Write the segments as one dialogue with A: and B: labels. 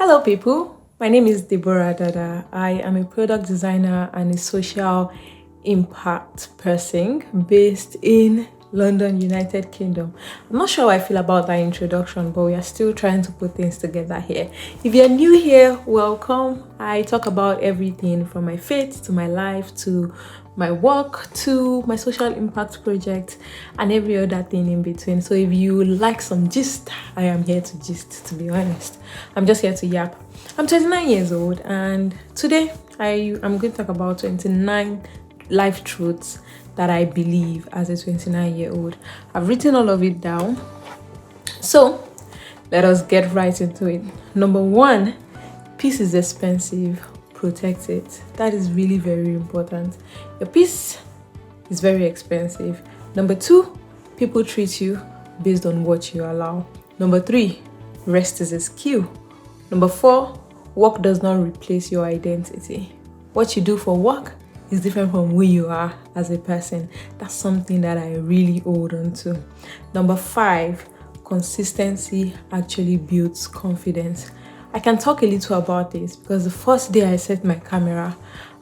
A: Hello, people. My name is Deborah Dada. I am a product designer and a social impact person based in London, United Kingdom. I'm not sure how I feel about that introduction, but we are still trying to put things together here. If you're new here, welcome. I talk about everything from my faith to my life to my work to my social impact project and every other thing in between. So if you like some gist, I am here to gist, to be honest. I'm just here to yap. I'm 29 years old and today I'm going to talk about 29 life truths that I believe as a 29-year-old. I've written all of it down. So let us get right into it. Number one, peace is expensive. Protect it. That is really very important. Your peace is very expensive. Number two, people treat you based on what you allow. Number three, rest is a skill. Number four, work does not replace your identity. What you do for work is different from who you are as a person. That's something that I really hold on to. Number five, consistency actually builds confidence. I can talk a little about this because the first day I set my camera,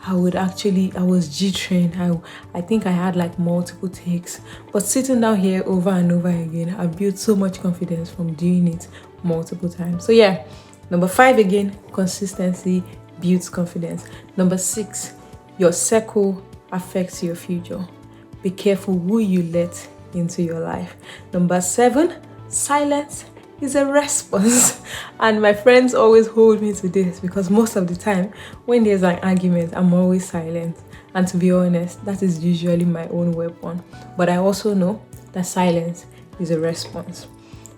A: I was G-trained. I think I had like multiple takes. But sitting down here over and over again, I built so much confidence from doing it multiple times. So yeah, number five again, consistency builds confidence. Number six, your circle affects your future. Be careful who you let into your life. Number seven, silence is a response. And my friends always hold me to this because most of the time when there's an argument, I'm always silent. And to be honest, that is usually my own weapon. But I also know that silence is a response.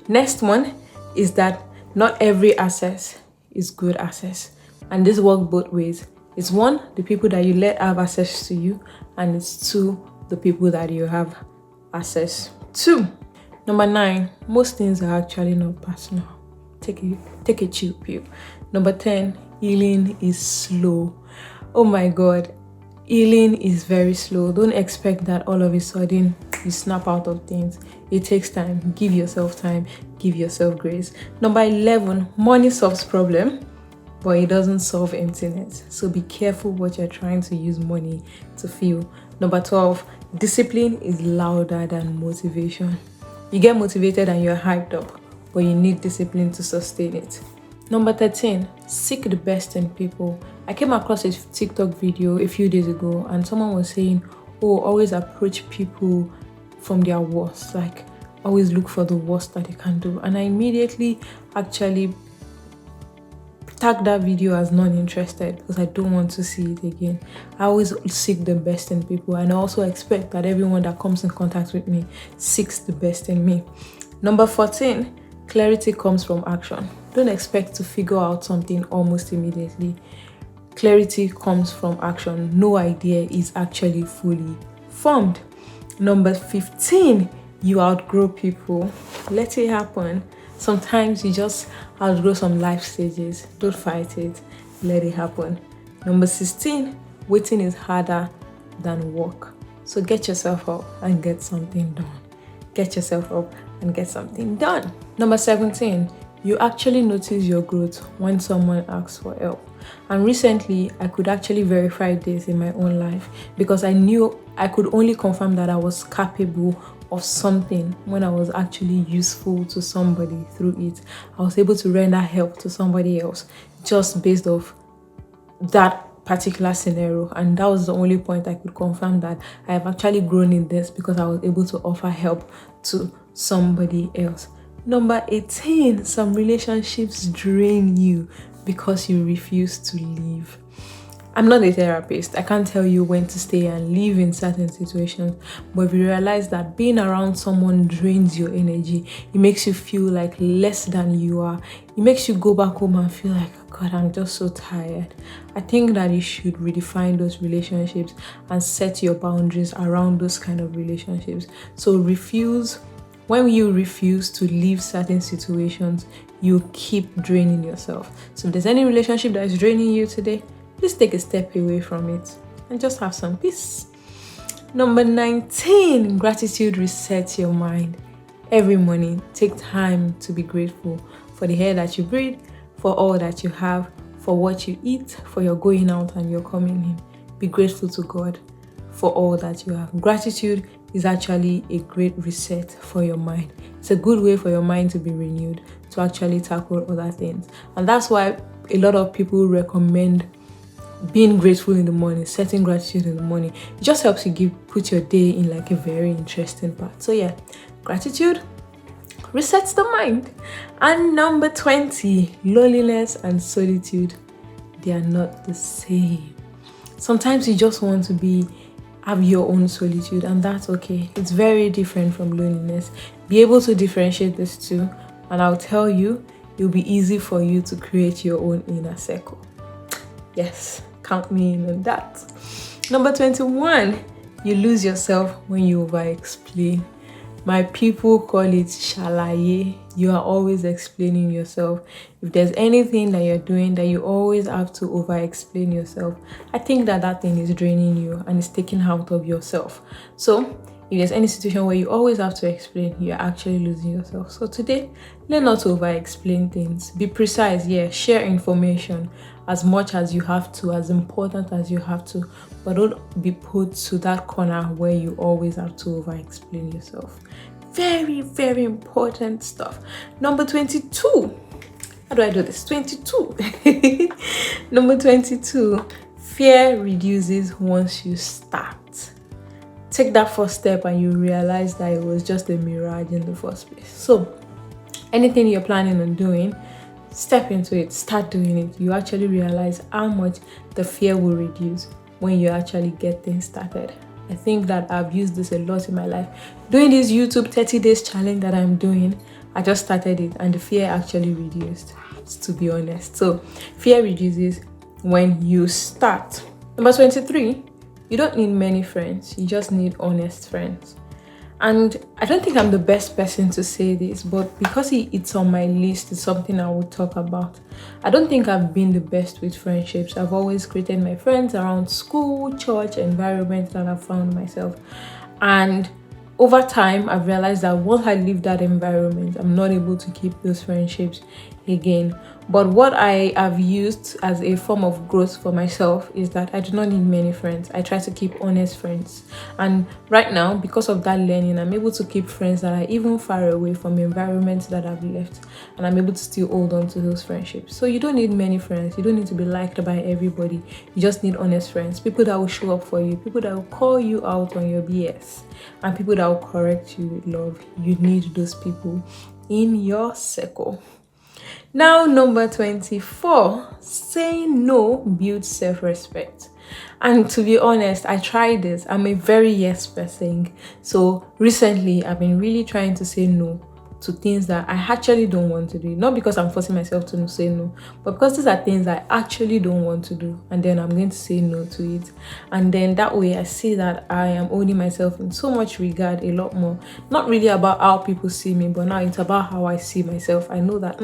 A: Next one is that not every access is good access. And this works both ways. It's one, the people that you let have access to you, and it's two, the people that you have access to. Number nine, most things are actually not personal. Take a chill pill. Number 10, healing is slow. Oh my God, healing is very slow. Don't expect that all of a sudden you snap out of things. It takes time. Give yourself time. Give yourself grace. Number 11, money solves problem, but it doesn't solve emptiness. So be careful what you're trying to use money to fill. Number 12, discipline is louder than motivation. You get motivated and you're hyped up, but you need discipline to sustain it. Number 13, seek the best in people. I came across a TikTok video a few days ago and someone was saying, oh, always approach people from their worst. Like, always look for the worst that they can do. And I immediately actually tag that video as non-interested because I don't want to see it again. I always seek the best in people and I also expect that everyone that comes in contact with me seeks the best in me. Number 14, clarity comes from action. Don't expect to figure out something almost immediately. Clarity comes from action. No idea is actually fully formed. Number 15, you outgrow people. Let it happen. Sometimes you just outgrow some life stages. Don't fight it. Let it happen. Number 16, waiting is harder than work. So get yourself up and get something done. Get yourself up and get something done. Number 17, you actually notice your growth when someone asks for help. And recently, I could actually verify this in my own life because I knew I could only confirm that I was capable of something when I was actually useful to somebody through it. I was able to render help to somebody else just based off that particular scenario, and that was the only point I could confirm that I have actually grown in this because I was able to offer help to somebody else. Number 18, some relationships drain you because you refuse to leave. I'm not a therapist. I can't tell you when to stay and leave in certain situations. But if you realize that being around someone drains your energy, it makes you feel like less than you are. It makes you go back home and feel like, God, I'm just so tired. I think that you should redefine those relationships and set your boundaries around those kind of relationships. So when you refuse to leave certain situations, you keep draining yourself. So if there's any relationship that is draining you today, please take a step away from it and just have some peace. Number 19, gratitude resets your mind. Every morning, take time to be grateful for the air that you breathe, for all that you have, for what you eat, for your going out and your coming in. Be grateful to God for all that you have. Gratitude is actually a great reset for your mind. It's a good way for your mind to be renewed, to actually tackle other things. And that's why a lot of people recommend being grateful in the morning, setting gratitude in the morning. It just helps you put your day in like a very interesting path. So yeah, gratitude resets the mind. And number 20, loneliness and solitude. They are not the same. Sometimes you just want to have your own solitude, and that's okay. It's very different from loneliness. Be able to differentiate these two, and I'll tell you, it'll be easy for you to create your own inner circle. Yes, count me in on that. Number 21, you lose yourself when you over-explain. My people call it shalaye. You are always explaining yourself. If there's anything that you're doing that you always have to over-explain yourself, I think that thing is draining you and is taking out of yourself. So if there's any situation where you always have to explain, you're actually losing yourself. So today, learn not to over-explain things. Be precise, share information as much as you have to, as important as you have to, but don't be put to that corner where you always have to over-explain yourself. Very, very important stuff. Number 22. How do I do this? 22. Number 22. Fear reduces once you start. Take that first step and you realize that it was just a mirage in the first place. So, anything you're planning on doing, step into it, start doing it. You actually realize how much the fear will reduce when you actually get things started. I think that I've used this a lot in my life. Doing this YouTube 30 days challenge that I'm doing, I just started it and the fear actually reduced, to be honest. So fear reduces when you start. Number 23, you don't need many friends. You just need honest friends. And I don't think I'm the best person to say this, but because it's on my list, it's something I will talk about. I don't think I've been the best with friendships. I've always created my friends around school, church, environment that I've found myself. And over time, I've realized that once I leave that environment, I'm not able to keep those friendships again. But what I have used as a form of growth for myself is that I do not need many friends. I try to keep honest friends. And right now, because of that learning, I'm able to keep friends that are even far away from environments that I've left. And I'm able to still hold on to those friendships. So you don't need many friends. You don't need to be liked by everybody. You just need honest friends. People that will show up for you. People that will call you out on your BS. And people that will correct you with love. You need those people in your circle. Now, number 24, saying no builds self-respect. And to be honest, I tried this. I'm a very yes person. So recently, I've been really trying to say no to things that I actually don't want to do. Not because I'm forcing myself to say no, but because these are things I actually don't want to do. And then I'm going to say no to it. And then that way I see that I am holding myself in so much regard, a lot more. Not really about how people see me, but now it's about how I see myself. I know that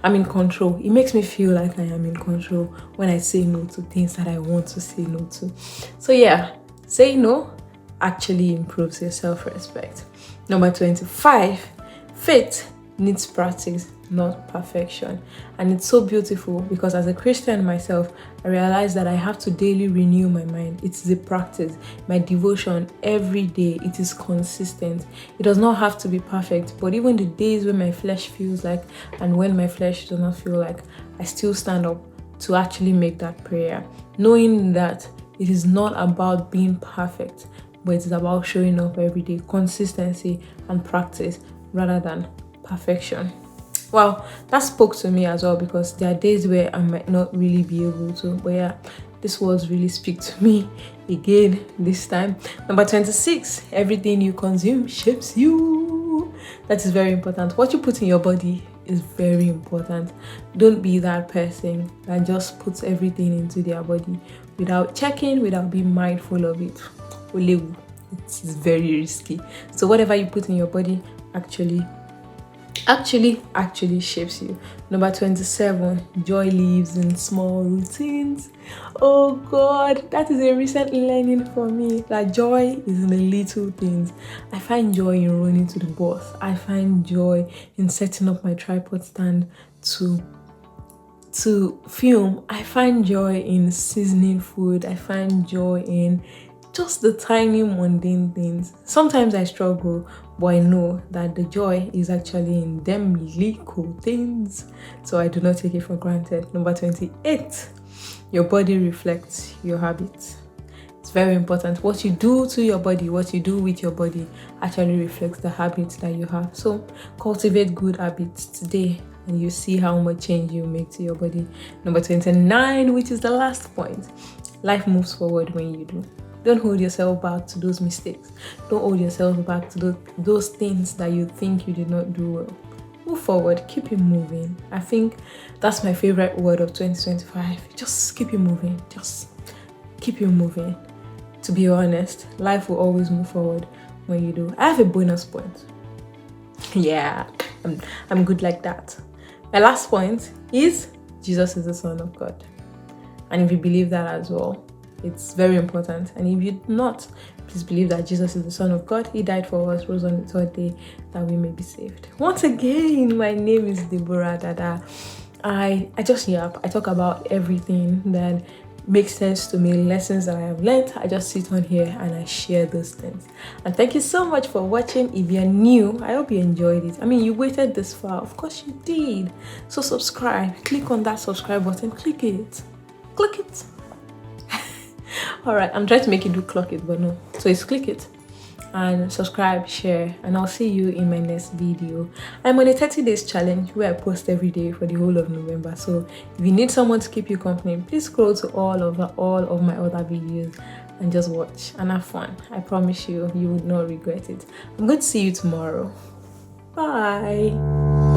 A: I'm in control. It makes me feel like I am in control when I say no to things that I want to say no to. So yeah, saying no actually improves your self-respect. Number 25. Faith needs practice, not perfection. And it's so beautiful because as a Christian myself, I realize that I have to daily renew my mind. It's the practice, my devotion every day. It is consistent. It does not have to be perfect, but even the days when my flesh feels like and when my flesh does not feel like, I still stand up to actually make that prayer, knowing that it is not about being perfect, but it's about showing up every day, consistency and practice rather than perfection. Well, that spoke to me as well because there are days where I might not really be able to, but yeah, this words really speak to me again this time. Number 26, everything you consume shapes you. That is very important. What you put in your body is very important. Don't be that person that just puts everything into their body without checking, without being mindful of it. It's very risky. So whatever you put in your body actually shapes you. Number 27, joy lives in small routines. Oh God, that is a recent learning for me, that joy is in the little things. I find joy in running to the bus. I find joy in setting up my tripod stand to to film, I find joy in seasoning food. I find joy in just the tiny mundane things. Sometimes I struggle, but I know that the joy is actually in them little things. So I do not take it for granted. Number 28, your body reflects your habits. It's very important. What you do to your body, what you do with your body actually reflects the habits that you have. So cultivate good habits today and you see how much change you make to your body. Number 29, which is the last point. Life moves forward when you do. Don't hold yourself back to those mistakes. Don't hold yourself back to those things that you think you did not do well. Move forward, keep it moving. I think that's my favorite word of 2025. Just keep it moving. Just keep it moving. To be honest, life will always move forward when you do. I have a bonus point. Yeah, I'm good like that. My last point is Jesus is the Son of God. And if you believe that as well, it's very important. And if you do not, please believe that Jesus is the Son of God. He died for us, rose on the third day, that we may be saved. Once again, my name is Deborah Dada. I just yap. I talk about everything that makes sense to me, lessons that I have learned. I just sit on here and I share those things. And thank you so much for watching. If you're new, I hope you enjoyed it. I mean, you waited this far. Of course you did. So subscribe. Click on that subscribe button. Click it. Click it. All right, I'm trying to make you do clock it, but no. So it's click it and subscribe, share, and I'll see you in my next video. I'm on a 30 days challenge where I post every day for the whole of November. So if you need someone to keep you company, please scroll to all of my other videos and just watch and have fun. I promise you, you would not regret it. I'm going to see you tomorrow. Bye.